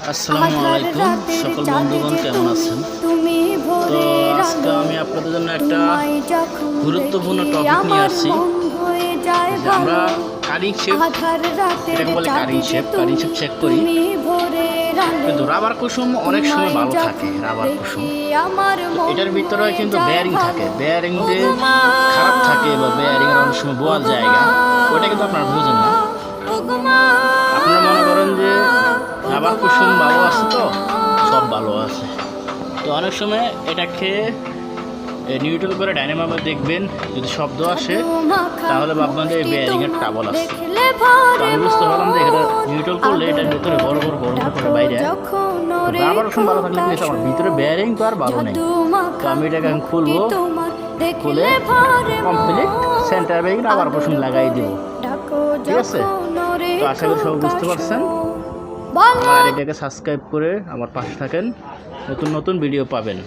আসসালামু আলাইকুম সকল বন্ধুগণ, কেমন আছেন? তো আজকে আমি আপনাদের জন্য একটা গুরুত্বপূর্ণ টপিক নিয়ে আসছি। আমরা কারিং শেপ, এটাকে বলে কারিং শেপ চেক করি, কিন্তু রাবার কুসুম অনেক সময় ভালো থাকে। রাবার কুসুম এটার ভিতরে কিন্তু বেয়ারিং থাকে, বেয়ারিং যে খারাপ থাকে বা বেয়ারিংয়ের অনেক সময় বোয়ার জায়গা, ওটা কিন্তু আপনারা বুঝেন না। আপনারা মনে করেন যে রাবার কুসুম ভালো আছে, তো সব ভালো আছে। তো অনেক সময় এটাকে নিউট্রাল করে ডাইনামোতে দেখবেন, যদি শব্দ আসে তাহলে ভাববেন যে বেয়ারিংয়ের ট্রাবল আছে। তো আমি বুঝতে পারলাম যে এটা নিউট্রাল করলে এটার ভিতরে বড় বড় গরম করে বাইরে রাবার কুসুম ভালো থাকলে কিন্তু আমার ভিতরে বেয়ারিং তো আর ভালো নেই। তো আমি এটাকে এখন খুলবো, খুলে কমপ্লিট সেন্টার বেয়ারিং রাবার কুসুম লাগাই দিব। ঠিক আছে? তো আশা করি সব বুঝতে পারছেন। আর এটাকে সাবস্ক্রাইব করে আমার পাশে থাকেন, নতুন নতুন ভিডিও পাবেন।